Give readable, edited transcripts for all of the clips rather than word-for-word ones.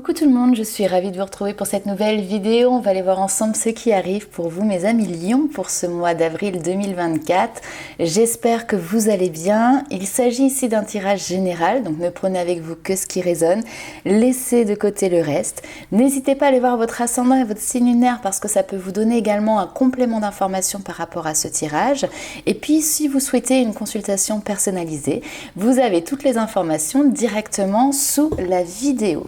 Coucou tout le monde, je suis ravie de vous retrouver pour cette nouvelle vidéo. On va aller voir ensemble ce qui arrive pour vous mes amis Lions pour ce mois d'avril 2024. J'espère que vous allez bien. Il s'agit ici d'un tirage général, donc ne prenez avec vous que ce qui résonne. Laissez de côté le reste. N'hésitez pas à aller voir votre ascendant et votre signe lunaire parce que ça peut vous donner également un complément d'information par rapport à ce tirage. Et puis si vous souhaitez une consultation personnalisée, vous avez toutes les informations directement sous la vidéo.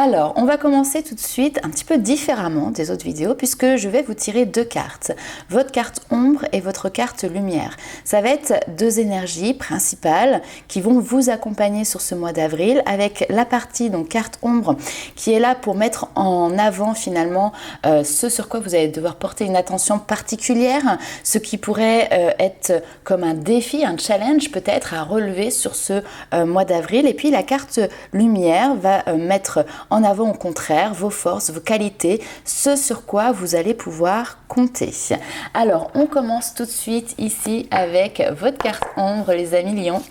Alors, on va commencer tout de suite un petit peu différemment des autres vidéos puisque je vais vous tirer deux cartes. Votre carte ombre et votre carte lumière. Ça va être deux énergies principales qui vont vous accompagner sur ce mois d'avril avec la partie donc carte ombre qui est là pour mettre en avant finalement ce sur quoi vous allez devoir porter une attention particulière, ce qui pourrait être comme un défi, un challenge peut-être à relever sur ce mois d'avril. Et puis la carte lumière va mettre en avant au contraire vos forces, vos qualités, ce sur quoi vous allez pouvoir compter. Alors on commence tout de suite ici avec votre carte ombre les amis Lions.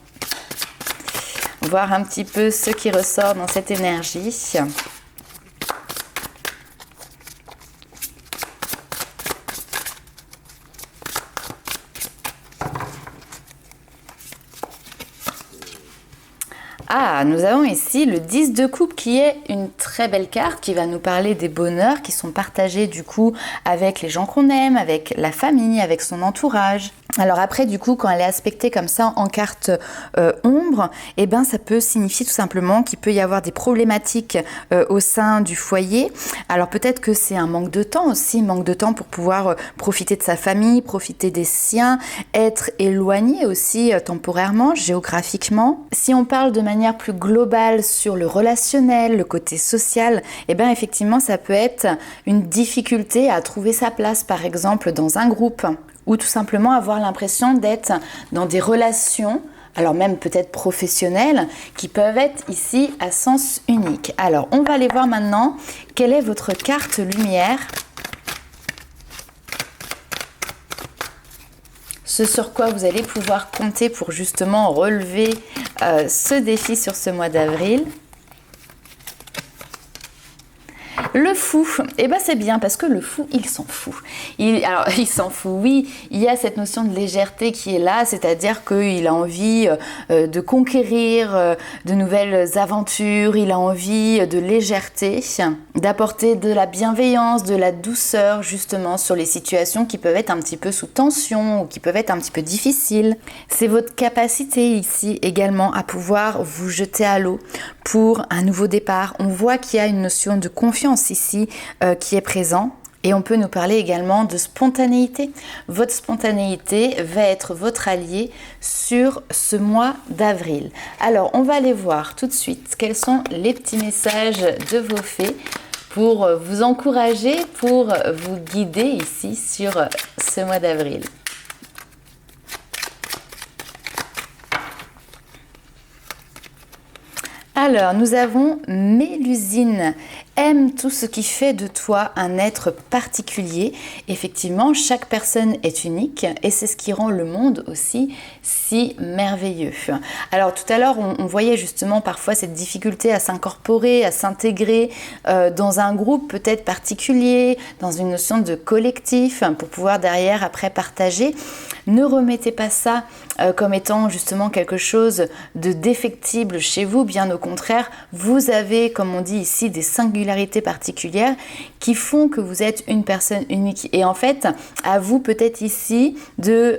Voir un petit peu ce qui ressort dans cette énergie. Ah, nous avons ici le 10 de coupe qui est une très belle carte qui va nous parler des bonheurs qui sont partagés du coup avec les gens qu'on aime, avec la famille, avec son entourage. Alors après du coup quand elle est aspectée comme ça en carte ombre, eh ben ça peut signifier tout simplement qu'il peut y avoir des problématiques au sein du foyer. Alors peut-être que c'est un manque de temps aussi, manque de temps pour pouvoir profiter de sa famille, profiter des siens, être éloigné aussi temporairement, géographiquement. Si on parle de manière plus globale sur le relationnel, le côté social, eh bien effectivement ça peut être une difficulté à trouver sa place par exemple dans un groupe ou tout simplement avoir l'impression d'être dans des relations, alors même peut-être professionnelles, qui peuvent être ici à sens unique. Alors on va aller voir maintenant quelle est votre carte lumière. Ce sur quoi vous allez pouvoir compter pour justement relever ce défi sur ce mois d'avril. Le fou, eh ben c'est bien parce que le fou, il s'en fout. Il s'en fout, oui, il y a cette notion de légèreté qui est là, c'est-à-dire qu'il a envie de conquérir de nouvelles aventures, il a envie de légèreté, d'apporter de la bienveillance, de la douceur justement sur les situations qui peuvent être un petit peu sous tension ou qui peuvent être un petit peu difficiles. C'est votre capacité ici également à pouvoir vous jeter à l'eau pour un nouveau départ. On voit qu'il y a une notion de confiance ici qui est présent et on peut nous parler également de spontanéité. Votre spontanéité va être votre allié sur ce mois d'avril. Alors on va aller voir tout de suite quels sont les petits messages de vos fées pour vous encourager, pour vous guider ici sur ce mois d'avril. Alors, nous avons Mélusine. Aime tout ce qui fait de toi un être particulier. Effectivement, chaque personne est unique et c'est ce qui rend le monde aussi si merveilleux. Alors tout à l'heure, on voyait justement parfois cette difficulté à s'incorporer, à s'intégrer dans un groupe peut-être particulier, dans une notion de collectif pour pouvoir derrière après partager. Ne remettez pas ça comme étant justement quelque chose de défectible chez vous, bien au contraire, vous avez, comme on dit ici, des singularités particulières qui font que vous êtes une personne unique. Et en fait, à vous peut-être ici de,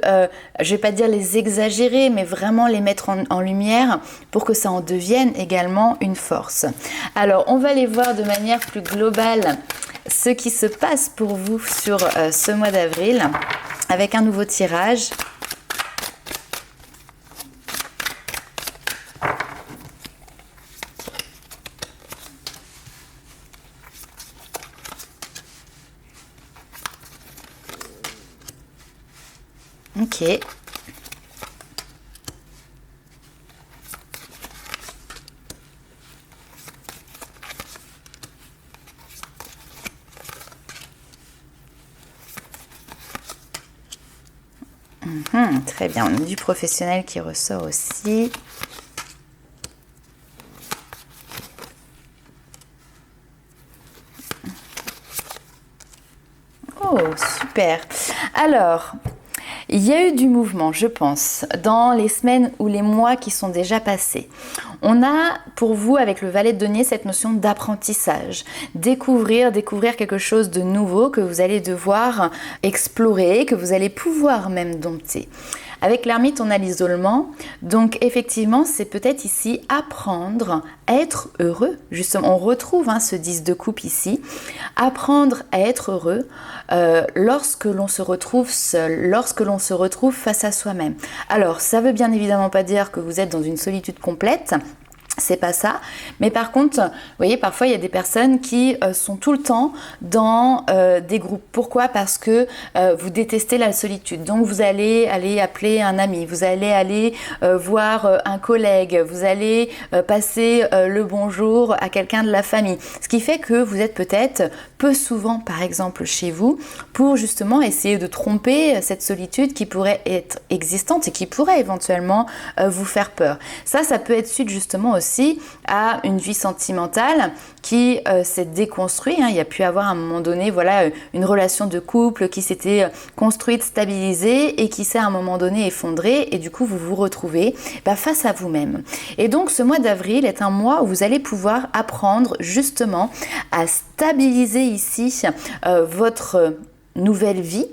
je vais pas dire les exagérer, mais vraiment les mettre en lumière pour que ça en devienne également une force. Alors, on va aller voir de manière plus globale ce qui se passe pour vous sur ce mois d'avril avec un nouveau tirage. Ok. Très bien, on a du professionnel qui ressort aussi. super. Alors, il y a eu du mouvement, je pense, dans les semaines ou les mois qui sont déjà passés. On a pour vous, avec le valet de denier, cette notion d'apprentissage. Découvrir quelque chose de nouveau que vous allez devoir explorer, que vous allez pouvoir même dompter. Avec l'ermite, on a l'isolement. Donc effectivement, c'est peut-être ici apprendre à être heureux. Justement, on retrouve ce 10 de coupe ici. Apprendre à être heureux lorsque l'on se retrouve seul, lorsque l'on se retrouve face à soi-même. Alors, ça veut bien évidemment pas dire que vous êtes dans une solitude complète. C'est pas ça, mais par contre, vous voyez, parfois il y a des personnes qui sont tout le temps dans des groupes. Pourquoi? Parce que vous détestez la solitude. Donc vous allez aller appeler un ami, vous allez aller voir un collègue, vous allez passer le bonjour à quelqu'un de la famille. Ce qui fait que vous êtes peut-être peu souvent, par exemple, chez vous, pour justement essayer de tromper cette solitude qui pourrait être existante et qui pourrait éventuellement vous faire peur. Ça peut être suite justement aussi à une vie sentimentale qui s'est déconstruite. Il y a pu avoir à un moment donné une relation de couple qui s'était construite, stabilisée et qui s'est à un moment donné effondrée, et du coup vous vous retrouvez face à vous-même. Et donc ce mois d'avril est un mois où vous allez pouvoir apprendre justement à stabiliser ici votre nouvelle vie,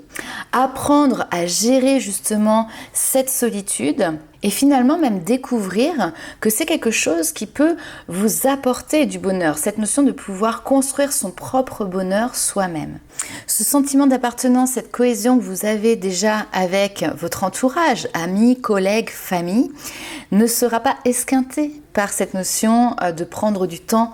apprendre à gérer justement cette solitude et finalement même découvrir que c'est quelque chose qui peut vous apporter du bonheur, cette notion de pouvoir construire son propre bonheur soi-même. Ce sentiment d'appartenance, cette cohésion que vous avez déjà avec votre entourage, amis, collègues, famille, ne sera pas esquinté par cette notion de prendre du temps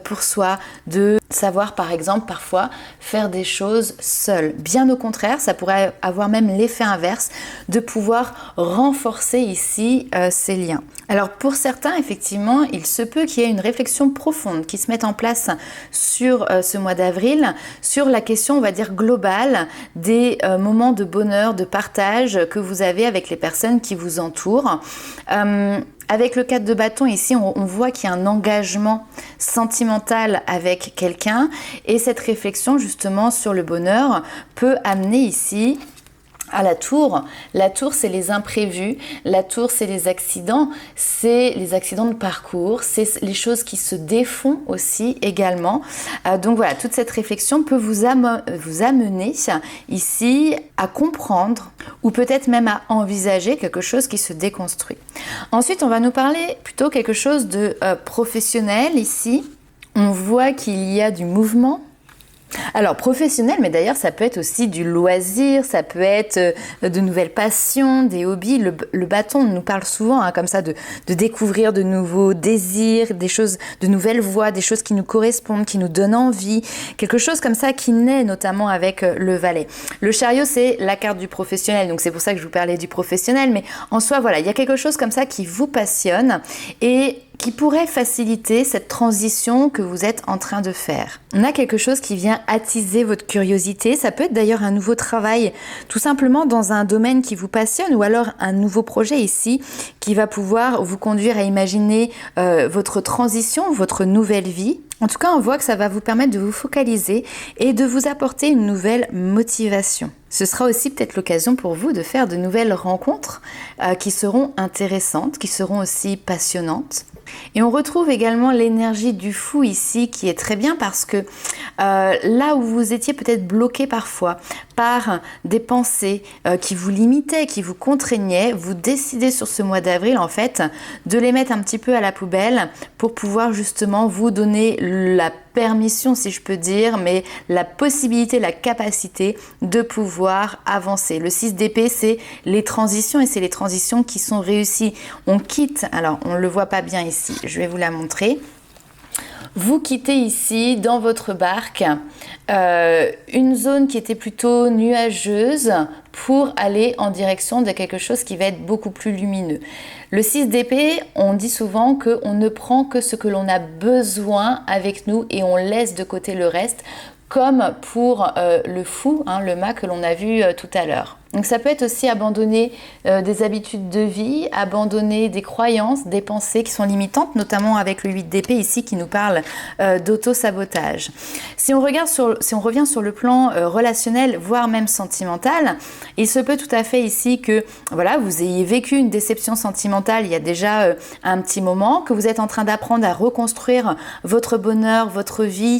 pour soi, de savoir par exemple parfois faire des choses seul. Bien au contraire, ça pourrait avoir même l'effet inverse de pouvoir renforcer ici ces liens. Alors pour certains, effectivement, il se peut qu'il y ait une réflexion profonde qui se mette en place sur ce mois d'avril, sur la question, on va dire, globale des moments de bonheur, de partage que vous avez avec les personnes qui vous entourent. Avec le 4 de bâton ici, on voit qu'il y a un engagement sentimental avec quelqu'un, et cette réflexion justement sur le bonheur peut amener ici à la tour. La tour, c'est les imprévus. La tour, c'est les accidents de parcours. C'est les choses qui se défont aussi également. Donc voilà, toute cette réflexion peut vous amener ici à comprendre ou peut-être même à envisager quelque chose qui se déconstruit. Ensuite, on va nous parler plutôt quelque chose de professionnel ici. On voit qu'il y a du mouvement. Alors professionnel, mais d'ailleurs ça peut être aussi du loisir, ça peut être de nouvelles passions, des hobbies. Le bâton nous parle souvent comme ça de découvrir de nouveaux désirs, des choses, de nouvelles voies, des choses qui nous correspondent, qui nous donnent envie, quelque chose comme ça qui naît notamment avec le valet. Le chariot, c'est la carte du professionnel, donc c'est pour ça que je vous parlais du professionnel, mais en soi voilà, il y a quelque chose comme ça qui vous passionne et qui pourrait faciliter cette transition que vous êtes en train de faire. On a quelque chose qui vient attiser votre curiosité. Ça peut être d'ailleurs un nouveau travail, tout simplement dans un domaine qui vous passionne, ou alors un nouveau projet ici qui va pouvoir vous conduire à imaginer votre transition, votre nouvelle vie. En tout cas, on voit que ça va vous permettre de vous focaliser et de vous apporter une nouvelle motivation. Ce sera aussi peut-être l'occasion pour vous de faire de nouvelles rencontres qui seront intéressantes, qui seront aussi passionnantes. Et on retrouve également l'énergie du fou ici, qui est très bien parce que là où vous étiez peut-être bloqué parfois par des pensées qui vous limitaient, qui vous contraignaient, vous décidez sur ce mois d'avril en fait de les mettre un petit peu à la poubelle pour pouvoir justement vous donner la permission, si je peux dire, mais la possibilité, la capacité de pouvoir avancer. Le 6 d'épée, c'est les transitions, et c'est les transitions qui sont réussies. On quitte, alors on ne le voit pas bien ici, je vais vous la montrer. Vous quittez ici, dans votre barque, une zone qui était plutôt nuageuse pour aller en direction de quelque chose qui va être beaucoup plus lumineux. Le 6 d'épée, on dit souvent qu'on ne prend que ce que l'on a besoin avec nous et on laisse de côté le reste, comme pour le fou, le mât que l'on a vu tout à l'heure. Donc ça peut être aussi abandonner des habitudes de vie, abandonner des croyances, des pensées qui sont limitantes, notamment avec le 8 d'épée ici qui nous parle d'auto-sabotage. Si on revient sur le plan relationnel, voire même sentimental, il se peut tout à fait ici que voilà, vous ayez vécu une déception sentimentale il y a déjà un petit moment, que vous êtes en train d'apprendre à reconstruire votre bonheur, votre vie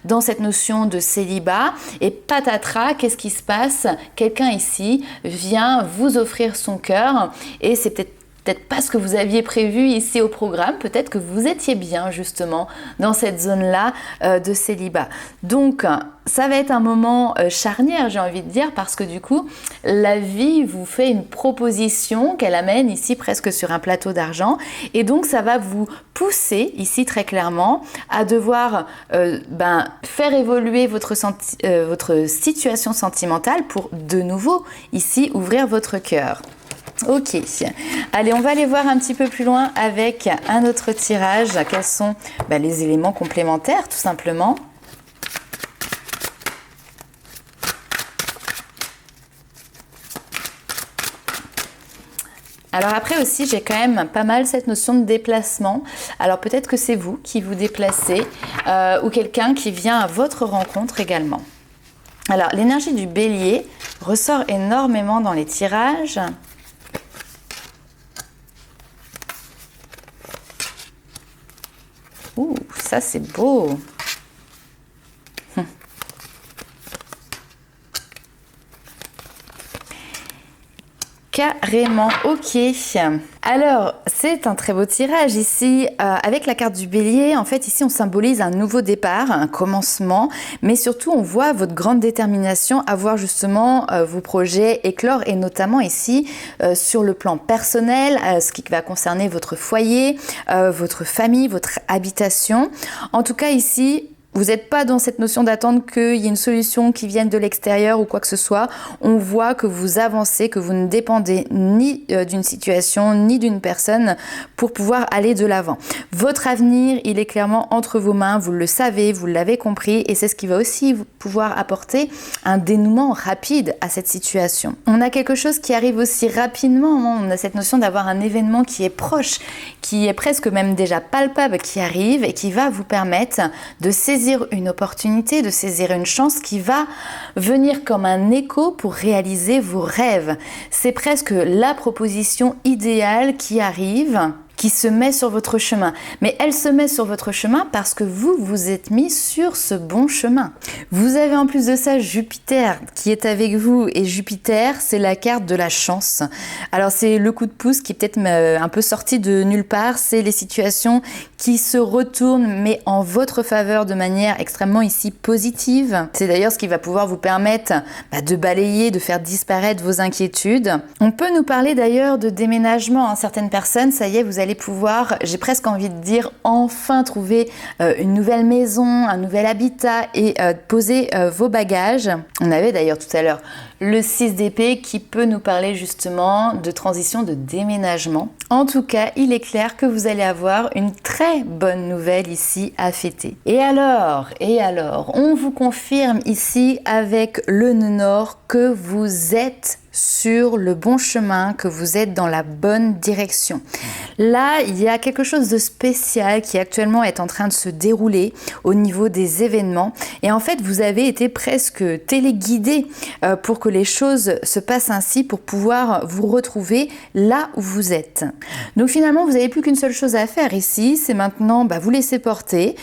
dans cette notion de célibat, et patatras, qu'est-ce qui se passe? Quelqu'un ici vient vous offrir son cœur, et c'est peut-être pas ce que vous aviez prévu ici au programme, peut-être que vous étiez bien justement dans cette zone-là de célibat. Donc ça va être un moment charnière, j'ai envie de dire, parce que du coup la vie vous fait une proposition qu'elle amène ici presque sur un plateau d'argent, et donc ça va vous pousser ici très clairement à devoir faire évoluer votre situation sentimentale pour de nouveau ici ouvrir votre cœur. Ok, allez, on va aller voir un petit peu plus loin avec un autre tirage. Quels sont les éléments complémentaires, tout simplement. Alors après aussi, j'ai quand même pas mal cette notion de déplacement. Alors peut-être que c'est vous qui vous déplacez ou quelqu'un qui vient à votre rencontre également. Alors l'énergie du bélier ressort énormément dans les tirages. Ouh, ça c'est beau. Carrément, ok. Alors, c'est un très beau tirage ici. Avec la carte du bélier, en fait, ici, on symbolise un nouveau départ, un commencement, mais surtout, on voit votre grande détermination à voir justement vos projets éclore, et notamment ici, sur le plan personnel, ce qui va concerner votre foyer, votre famille, votre habitation. En tout cas, ici, vous n'êtes pas dans cette notion d'attendre qu'il y ait une solution qui vienne de l'extérieur ou quoi que ce soit. On voit que vous avancez, que vous ne dépendez ni d'une situation ni d'une personne pour pouvoir aller de l'avant. Votre avenir, il est clairement entre vos mains, vous le savez, vous l'avez compris, et c'est ce qui va aussi pouvoir apporter un dénouement rapide à cette situation. On a quelque chose qui arrive aussi rapidement, on a cette notion d'avoir un événement qui est proche, qui est presque même déjà palpable, qui arrive et qui va vous permettre de saisir une opportunité, de saisir une chance qui va venir comme un écho pour réaliser vos rêves. C'est presque la proposition idéale qui arrive, qui se met sur votre chemin. Mais elle se met sur votre chemin parce que vous vous êtes mis sur ce bon chemin. Vous avez en plus de ça Jupiter qui est avec vous, et Jupiter, c'est la carte de la chance. Alors c'est le coup de pouce qui est peut-être un peu sorti de nulle part, c'est les situations qui se retournent mais en votre faveur de manière extrêmement ici positive. C'est d'ailleurs ce qui va pouvoir vous permettre de balayer, de faire disparaître vos inquiétudes. On peut nous parler d'ailleurs de déménagement. Certaines personnes, ça y est, vous allez pouvoir, j'ai presque envie de dire, enfin trouver une nouvelle maison, un nouvel habitat et poser vos bagages. On avait d'ailleurs tout à l'heure le 6 d'épée qui peut nous parler justement de transition, de déménagement. En tout cas, il est clair que vous allez avoir une très bonne nouvelle ici à fêter. Et alors, on vous confirme ici avec le nœud nord que vous êtes sur le bon chemin, que vous êtes dans la bonne direction. Là, il y a quelque chose de spécial qui actuellement est en train de se dérouler au niveau des événements. Et en fait, vous avez été presque téléguidé pour que les choses se passent ainsi, pour pouvoir vous retrouver là où vous êtes. Donc finalement, vous n'avez plus qu'une seule chose à faire ici, c'est maintenant vous laisser porter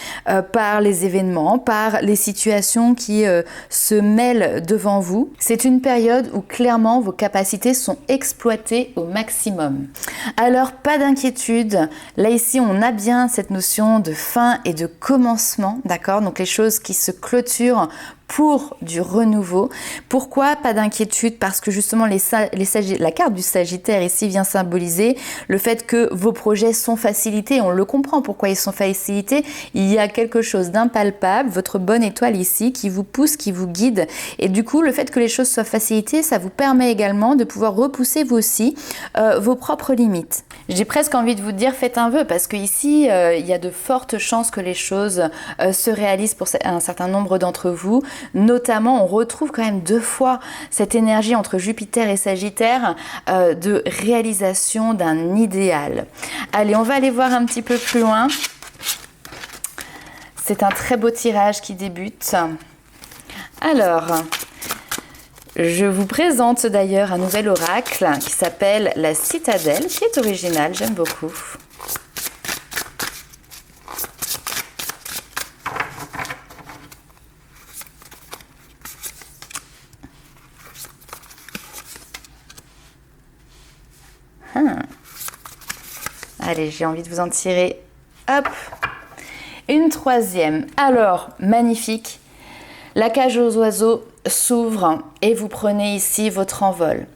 par les événements, par les situations qui se mêlent devant vous. C'est une période où clairement vos capacités sont exploitées au maximum. Alors pas d'inquiétude, là ici on a bien cette notion de fin et de commencement, d'accord? Donc les choses qui se clôturent pour du renouveau. Pourquoi pas d'inquiétude? Parce que justement la carte du Sagittaire ici vient symboliser le fait que vos projets sont facilités. On le comprend pourquoi ils sont facilités. Il y a quelque chose d'impalpable, votre bonne étoile ici qui vous pousse, qui vous guide. Et du coup, le fait que les choses soient facilitées, ça vous permet également de pouvoir repousser vous aussi vos propres limites. J'ai presque envie de vous dire faites un vœu, parce qu'ici, il y a de fortes chances que les choses se réalisent pour un certain nombre d'entre vous. Notamment, on retrouve quand même 2 fois cette énergie entre Jupiter et Sagittaire de réalisation d'un idéal. Allez, on va aller voir un petit peu plus loin. C'est un très beau tirage qui débute. Alors, je vous présente d'ailleurs un nouvel oracle qui s'appelle la Citadelle, qui est original, j'aime beaucoup. Allez, j'ai envie de vous en tirer. Hop! Une troisième. Alors, magnifique. La cage aux oiseaux s'ouvre et vous prenez ici votre envol.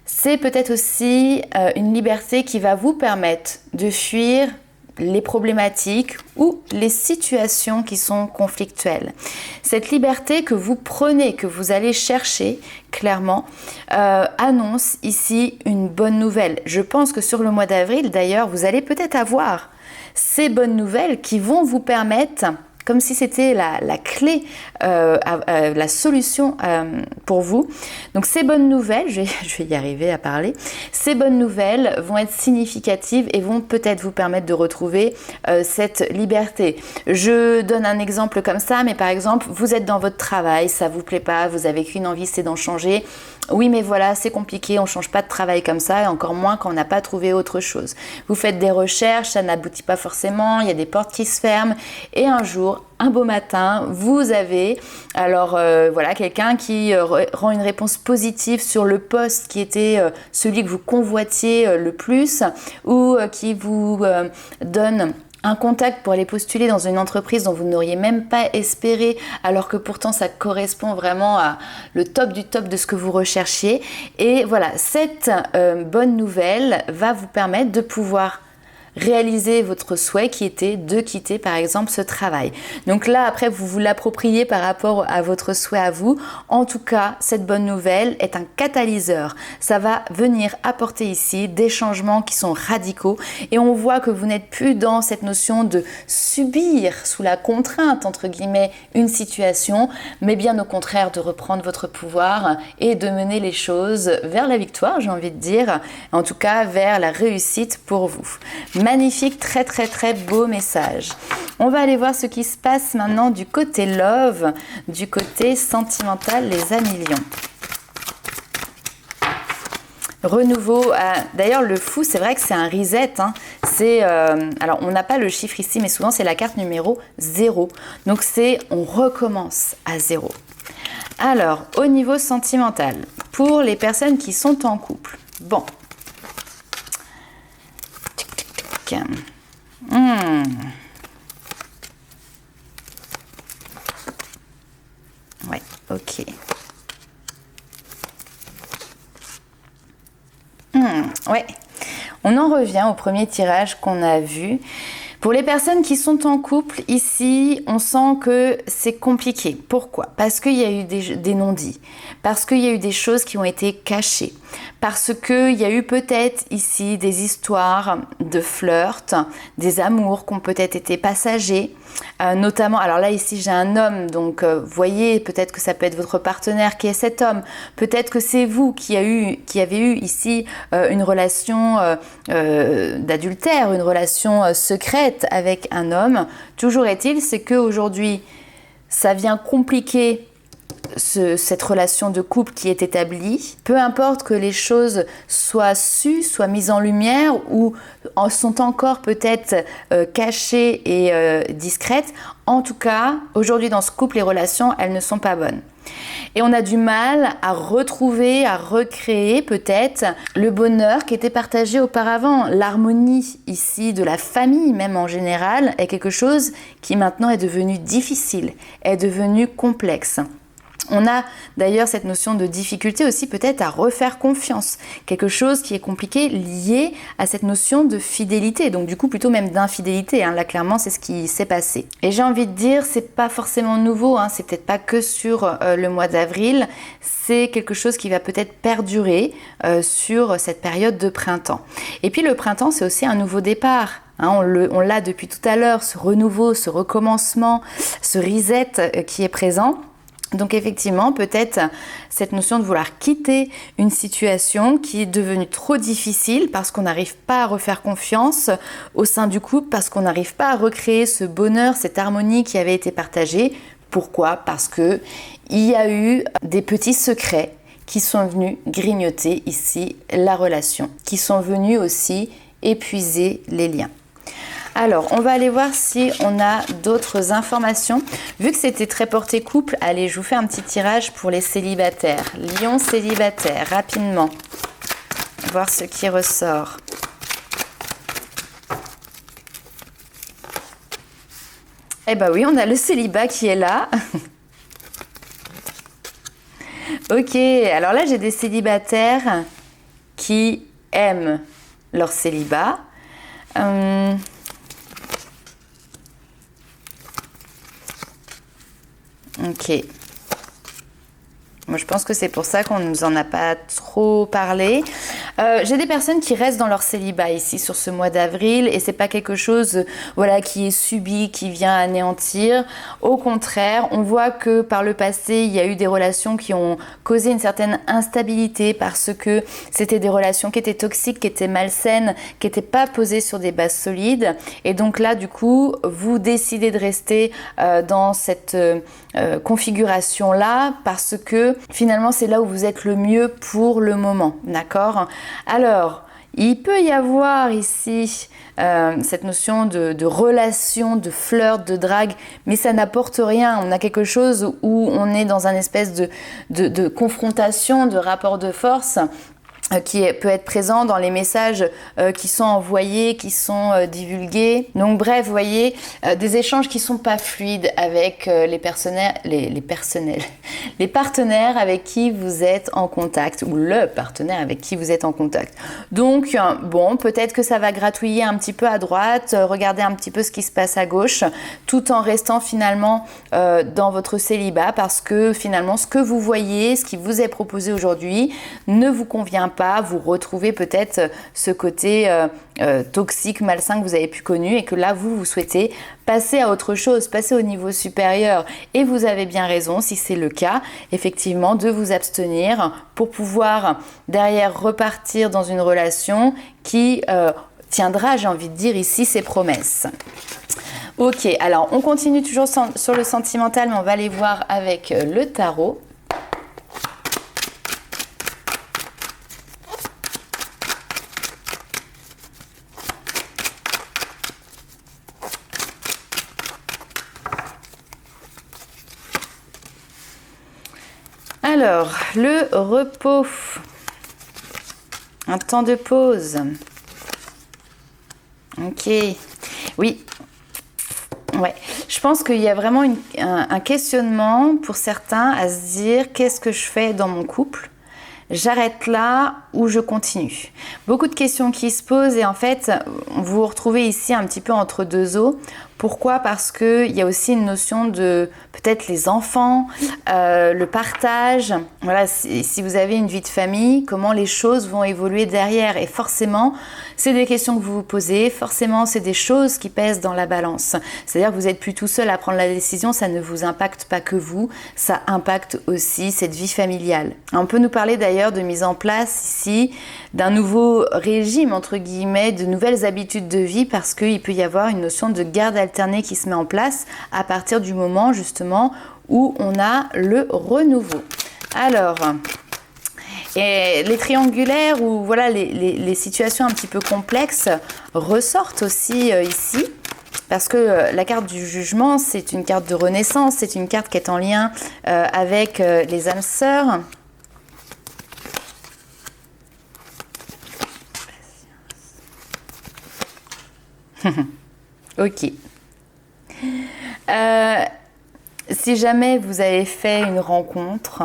C'est peut-être aussi une liberté qui va vous permettre de fuir les problématiques ou les situations qui sont conflictuelles. Cette liberté que vous prenez, que vous allez chercher, clairement, annonce ici une bonne nouvelle. Je pense que sur le mois d'avril, d'ailleurs, vous allez peut-être avoir ces bonnes nouvelles qui vont vous permettre, comme si c'était la clé, la solution pour vous. Donc ces bonnes nouvelles, je vais y arriver à parler, ces bonnes nouvelles vont être significatives et vont peut-être vous permettre de retrouver cette liberté. Je donne un exemple comme ça, mais par exemple, vous êtes dans votre travail, ça vous plaît pas, vous avez qu'une envie, c'est d'en changer. Oui, mais voilà, c'est compliqué, on ne change pas de travail comme ça, et encore moins quand on n'a pas trouvé autre chose. Vous faites des recherches, ça n'aboutit pas forcément, il y a des portes qui se ferment, et un jour, un beau matin, vous avez voilà, quelqu'un qui rend une réponse positive sur le poste qui était celui que vous convoitiez le plus, ou qui vous donne un contact pour aller postuler dans une entreprise dont vous n'auriez même pas espéré, alors que pourtant ça correspond vraiment à le top du top de ce que vous recherchiez. Et voilà, cette bonne nouvelle va vous permettre de pouvoir réaliser votre souhait qui était de quitter par exemple ce travail. Donc là après vous vous l'appropriez par rapport à votre souhait à vous. En tout cas, cette bonne nouvelle est un catalyseur. Ça va venir apporter ici des changements qui sont radicaux et on voit que vous n'êtes plus dans cette notion de subir sous la contrainte entre guillemets une situation, mais bien au contraire de reprendre votre pouvoir et de mener les choses vers la victoire, j'ai envie de dire, en tout cas vers la réussite pour vous. Magnifique, très très très beau message. On va aller voir ce qui se passe maintenant du côté love, du côté sentimental, les amis lions. Renouveau, d'ailleurs le fou, c'est vrai que c'est un reset, hein. Alors on n'a pas le chiffre ici, mais souvent c'est la carte numéro 0. Donc c'est on recommence à 0. Alors, au niveau sentimental, pour les personnes qui sont en couple, bon. Ouais, ok. Ouais, on en revient au premier tirage qu'on a vu. Pour les personnes qui sont en couple, ici, on sent que c'est compliqué. Pourquoi? Parce qu'il y a eu des non-dits, parce qu'il y a eu des choses qui ont été cachées, parce qu'il y a eu peut-être ici des histoires de flirt, des amours qui ont peut-être été passagers, notamment, alors là ici j'ai un homme, donc voyez, peut-être que ça peut être votre partenaire qui est cet homme, peut-être que c'est vous qui avez eu ici une relation d'adultère, une relation secrète avec un homme. Toujours est-il, c'est qu'aujourd'hui, ça vient compliquer cette relation de couple qui est établie. Peu importe que les choses soient sues, soient mises en lumière ou sont encore peut-être cachées et discrètes. En tout cas, aujourd'hui dans ce couple, les relations, elles ne sont pas bonnes. Et on a du mal à retrouver, à recréer peut-être le bonheur qui était partagé auparavant. L'harmonie ici de la famille même en général est quelque chose qui maintenant est devenu difficile, est devenu complexe. On a d'ailleurs cette notion de difficulté aussi peut-être à refaire confiance, quelque chose qui est compliqué lié à cette notion de fidélité, donc du coup plutôt même d'infidélité, hein. Là clairement c'est ce qui s'est passé. Et j'ai envie de dire, c'est pas forcément nouveau, hein. C'est peut-être pas que sur le mois d'avril, c'est quelque chose qui va peut-être perdurer sur cette période de printemps. Et puis le printemps c'est aussi un nouveau départ. Hein, on l'a depuis tout à l'heure, ce renouveau, ce recommencement, ce reset qui est présent. Donc effectivement, peut-être cette notion de vouloir quitter une situation qui est devenue trop difficile parce qu'on n'arrive pas à refaire confiance au sein du couple, parce qu'on n'arrive pas à recréer ce bonheur, cette harmonie qui avait été partagée. Pourquoi? Parce que il y a eu des petits secrets qui sont venus grignoter ici la relation, qui sont venus aussi épuiser les liens. Alors, on va aller voir si on a d'autres informations. Vu que c'était très porté couple, allez, je vous fais un petit tirage pour les célibataires. Lion célibataire, rapidement. Voir ce qui ressort. Eh ben oui, on a le célibat qui est là. Ok, alors là, j'ai des célibataires qui aiment leur célibat. Ok. Moi, je pense que c'est pour ça qu'on ne nous en a pas trop parlé. J'ai des personnes qui restent dans leur célibat ici sur ce mois d'avril et c'est pas quelque chose voilà, qui est subi, qui vient anéantir. Au contraire, on voit que par le passé, il y a eu des relations qui ont causé une certaine instabilité parce que c'était des relations qui étaient toxiques, qui étaient malsaines, qui n'étaient pas posées sur des bases solides. Et donc là, du coup, vous décidez de rester dans cette configuration-là parce que finalement, c'est là où vous êtes le mieux pour le moment, d'accord? Alors, il peut y avoir ici cette notion de relation, de flirt, de drague, mais ça n'apporte rien. On a quelque chose où on est dans un espèce de confrontation, de rapport de force qui peut être présent dans les messages qui sont envoyés, qui sont divulgués. Donc bref, vous voyez, des échanges qui sont pas fluides avec les partenaires avec qui vous êtes en contact ou le partenaire avec qui vous êtes en contact. Donc bon, peut-être que ça va gratouiller un petit peu à droite, regarder un petit peu ce qui se passe à gauche, tout en restant finalement dans votre célibat parce que finalement ce que vous voyez, ce qui vous est proposé aujourd'hui ne vous convient pas. Vous retrouvez peut-être ce côté toxique, malsain que vous avez pu connu et que là vous souhaitez passer à autre chose, passer au niveau supérieur. Et vous avez bien raison, si c'est le cas, effectivement, de vous abstenir pour pouvoir derrière repartir dans une relation qui tiendra, j'ai envie de dire ici, ses promesses. Ok, alors on continue toujours sur le sentimental, mais on va aller voir avec le tarot. Alors, le repos, un temps de pause. Ok, oui, ouais. Je pense qu'il y a vraiment un questionnement pour certains à se dire qu'est-ce que je fais dans mon couple ? J'arrête là ou je continue? Beaucoup de questions qui se posent et en fait, vous vous retrouvez ici un petit peu entre deux eaux. Pourquoi? Parce qu'il y a aussi une notion de peut-être les enfants, le partage. Voilà, si vous avez une vie de famille, comment les choses vont évoluer derrière. Et forcément, c'est des questions que vous vous posez. Forcément, c'est des choses qui pèsent dans la balance. C'est-à-dire que vous n'êtes plus tout seul à prendre la décision. Ça ne vous impacte pas que vous. Ça impacte aussi cette vie familiale. On peut nous parler d'ailleurs de mise en place ici d'un nouveau régime, entre guillemets, de nouvelles habitudes de vie parce qu'il peut y avoir une notion de garde alternée qui se met en place à partir du moment justement où on a le renouveau. Alors, et les triangulaires ou voilà les situations un petit peu complexes ressortent aussi ici. Parce que la carte du jugement, c'est une carte de renaissance, c'est une carte qui est en lien avec les âmes sœurs. Ok. Si jamais vous avez fait une rencontre,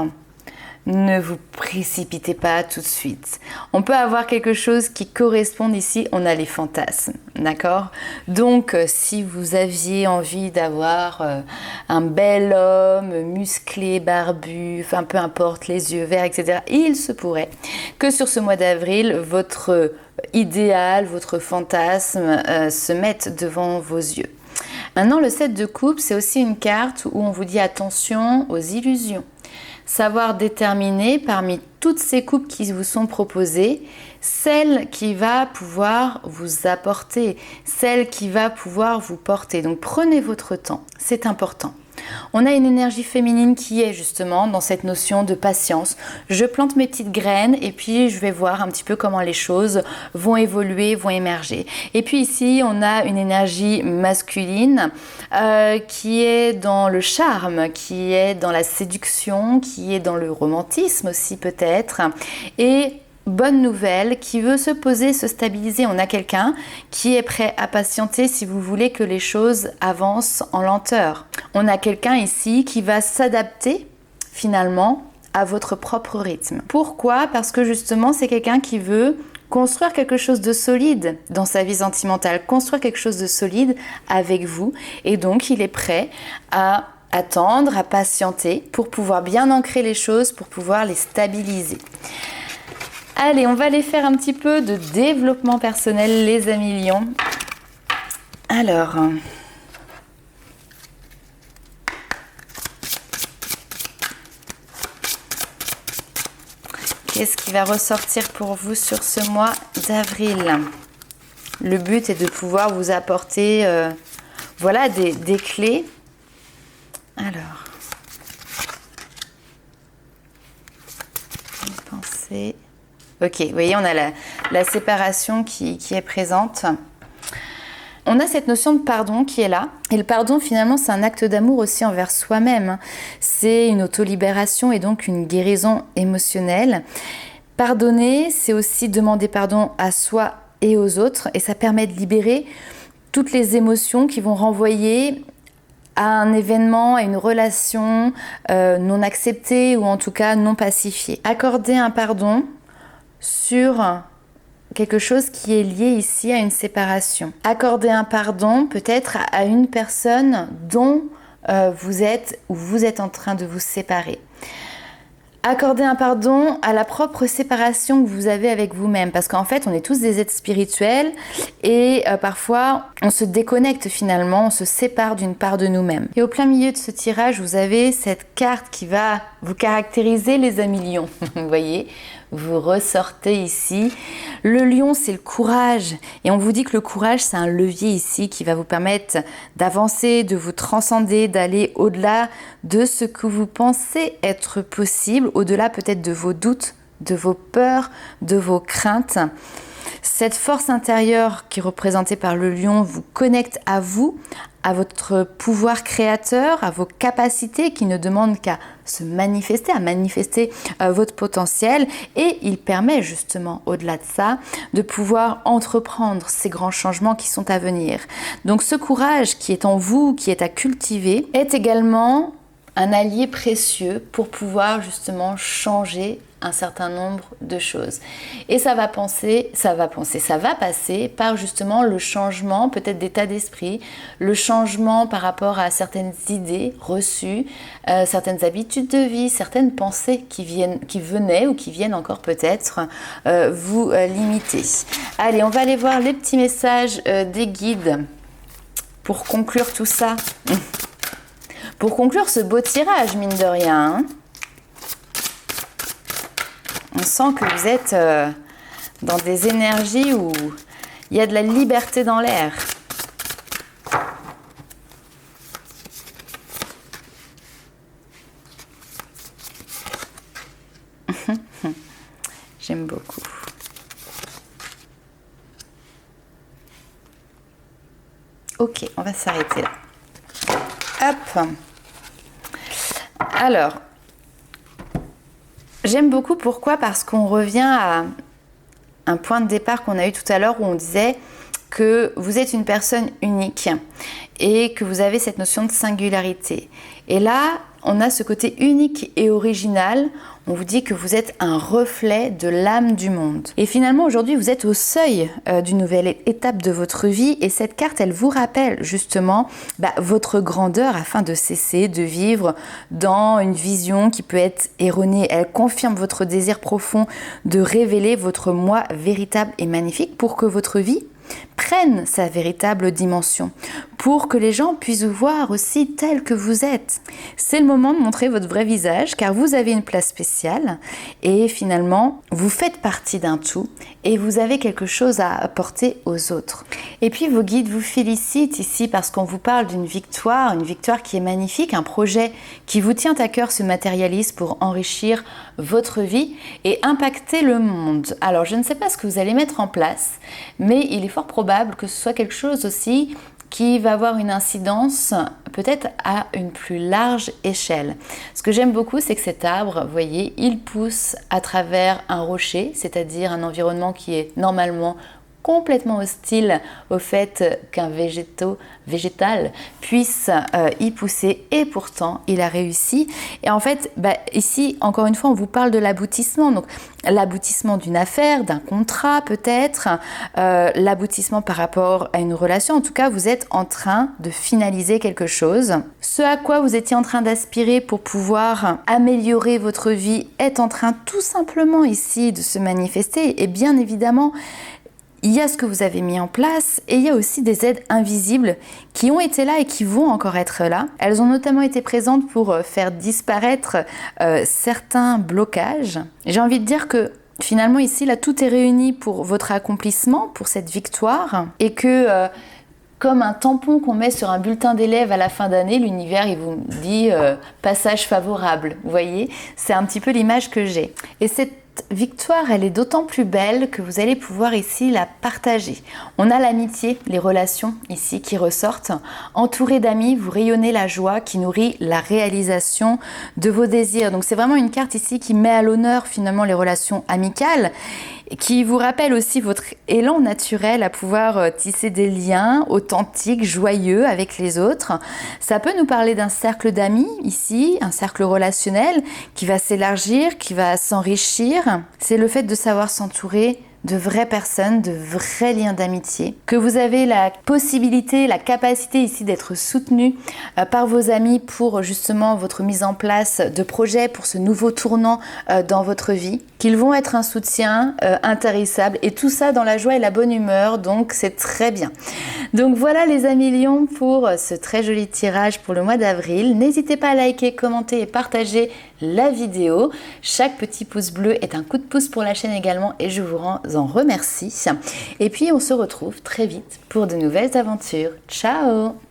ne vous précipitez pas tout de suite. On peut avoir quelque chose qui corresponde ici, on a les fantasmes, d'accord? Donc, si vous aviez envie d'avoir un bel homme, musclé, barbu, enfin peu importe, les yeux verts, etc., il se pourrait que sur ce mois d'avril, votre idéal, votre fantasme se mette devant vos yeux. Maintenant, le 7 de coupe, c'est aussi une carte où on vous dit attention aux illusions. Savoir déterminer parmi toutes ces coupes qui vous sont proposées, celle qui va pouvoir vous apporter, celle qui va pouvoir vous porter. Donc prenez votre temps, c'est important. On a une énergie féminine qui est justement dans cette notion de patience. Je plante mes petites graines et puis je vais voir un petit peu comment les choses vont évoluer, vont émerger. Et puis ici, on a une énergie masculine qui est dans le charme, qui est dans la séduction, qui est dans le romantisme aussi peut-être. Et bonne nouvelle, qui veut se poser, se stabiliser. On a quelqu'un qui est prêt à patienter si vous voulez que les choses avancent en lenteur. On a quelqu'un ici qui va s'adapter finalement à votre propre rythme. Pourquoi? Parce que justement, c'est quelqu'un qui veut construire quelque chose de solide dans sa vie sentimentale, construire quelque chose de solide avec vous. Et donc, il est prêt à attendre, à patienter pour pouvoir bien ancrer les choses, pour pouvoir les stabiliser. Allez, on va aller faire un petit peu de développement personnel, les amis lions. Alors, qu'est-ce qui va ressortir pour vous sur ce mois d'avril? Le but est de pouvoir vous apporter voilà, des clés. Alors, pensez... Ok, vous voyez, on a la séparation qui est présente. On a cette notion de pardon qui est là. Et le pardon, finalement, c'est un acte d'amour aussi envers soi-même. C'est une auto-libération et donc une guérison émotionnelle. Pardonner, c'est aussi demander pardon à soi et aux autres. Et ça permet de libérer toutes les émotions qui vont renvoyer à un événement, à une relation non acceptée ou en tout cas non pacifiée. Accorder un pardon sur quelque chose qui est lié ici à une séparation. Accorder un pardon peut-être à une personne dont vous êtes en train de vous séparer. Accorder un pardon à la propre séparation que vous avez avec vous-même, parce qu'en fait on est tous des êtres spirituels et parfois on se déconnecte finalement, on se sépare d'une part de nous-mêmes. Et au plein milieu de ce tirage, vous avez cette carte qui va vous caractériser, les amis lions. Vous voyez, vous ressortez ici. Le lion, c'est le courage. Et on vous dit que le courage, c'est un levier ici qui va vous permettre d'avancer, de vous transcender, d'aller au-delà de ce que vous pensez être possible, au-delà peut-être de vos doutes, de vos peurs, de vos craintes. Cette force intérieure qui est représentée par le lion vous connecte à vous, à votre pouvoir créateur, à vos capacités qui ne demandent qu'à se manifester, à manifester votre potentiel, et il permet justement, au-delà de ça, de pouvoir entreprendre ces grands changements qui sont à venir. Donc ce courage qui est en vous, qui est à cultiver, est également un allié précieux pour pouvoir justement changer un certain nombre de choses. Et ça va passer par justement le changement peut-être d'état d'esprit, le changement par rapport à certaines idées reçues, certaines habitudes de vie, certaines pensées qui venaient ou qui viennent encore peut-être vous limiter. Allez, on va aller voir les petits messages des guides pour conclure tout ça. Pour conclure ce beau tirage, mine de rien, hein. On sent que vous êtes dans des énergies où il y a de la liberté dans l'air. J'aime beaucoup. Ok, on va s'arrêter là. Hop. Alors, j'aime beaucoup, pourquoi? Parce qu'on revient à un point de départ qu'on a eu tout à l'heure où on disait que vous êtes une personne unique et que vous avez cette notion de singularité. Et là, on a ce côté unique et original. On vous dit que vous êtes un reflet de l'âme du monde. Et finalement, aujourd'hui, vous êtes au seuil d'une nouvelle étape de votre vie. Et cette carte, elle vous rappelle justement votre grandeur afin de cesser de vivre dans une vision qui peut être erronée. Elle confirme votre désir profond de révéler votre moi véritable et magnifique pour que votre vie prenne sa véritable dimension, pour que les gens puissent vous voir aussi tel que vous êtes. C'est le moment de montrer votre vrai visage, car vous avez une place spéciale et finalement, vous faites partie d'un tout et vous avez quelque chose à apporter aux autres. Et puis vos guides vous félicitent ici parce qu'on vous parle d'une victoire, une victoire qui est magnifique, un projet qui vous tient à cœur se matérialise pour enrichir votre vie et impacter le monde. Alors je ne sais pas ce que vous allez mettre en place, mais il est fort probable que ce soit quelque chose aussi qui va avoir une incidence peut-être à une plus large échelle. Ce que j'aime beaucoup, c'est que cet arbre, vous voyez, il pousse à travers un rocher, c'est-à-dire un environnement qui est normalement complètement hostile au fait qu'un végétal puisse y pousser, et pourtant il a réussi. Et en fait, ici, encore une fois, on vous parle de l'aboutissement. Donc l'aboutissement d'une affaire, d'un contrat peut-être, l'aboutissement par rapport à une relation. En tout cas, vous êtes en train de finaliser quelque chose. Ce à quoi vous étiez en train d'aspirer pour pouvoir améliorer votre vie est en train tout simplement ici de se manifester. Et bien évidemment, il y a ce que vous avez mis en place et il y a aussi des aides invisibles qui ont été là et qui vont encore être là. Elles ont notamment été présentes pour faire disparaître certains blocages. J'ai envie de dire que finalement ici, là, tout est réuni pour votre accomplissement, pour cette victoire, et que comme un tampon qu'on met sur un bulletin d'élèves à la fin d'année, l'univers il vous dit passage favorable. Vous voyez, c'est un petit peu l'image que j'ai. Et cette victoire, elle est d'autant plus belle que vous allez pouvoir ici la partager. On a l'amitié, les relations ici qui ressortent. Entouré d'amis, vous rayonnez la joie qui nourrit la réalisation de vos désirs. Donc c'est vraiment une carte ici qui met à l'honneur finalement les relations amicales, qui vous rappelle aussi votre élan naturel à pouvoir tisser des liens authentiques, joyeux avec les autres. Ça peut nous parler d'un cercle d'amis ici, un cercle relationnel qui va s'élargir, qui va s'enrichir. C'est le fait de savoir s'entourer de vraies personnes, de vrais liens d'amitié, que vous avez la possibilité, la capacité ici d'être soutenu par vos amis pour justement votre mise en place de projets, pour ce nouveau tournant dans votre vie, qu'ils vont être un soutien intarissable, et tout ça dans la joie et la bonne humeur, donc c'est très bien. Donc voilà les amis lions pour ce très joli tirage pour le mois d'avril. N'hésitez pas à liker, commenter et partager la vidéo. Chaque petit pouce bleu est un coup de pouce pour la chaîne également et je vous en remercie. Et puis on se retrouve très vite pour de nouvelles aventures. Ciao!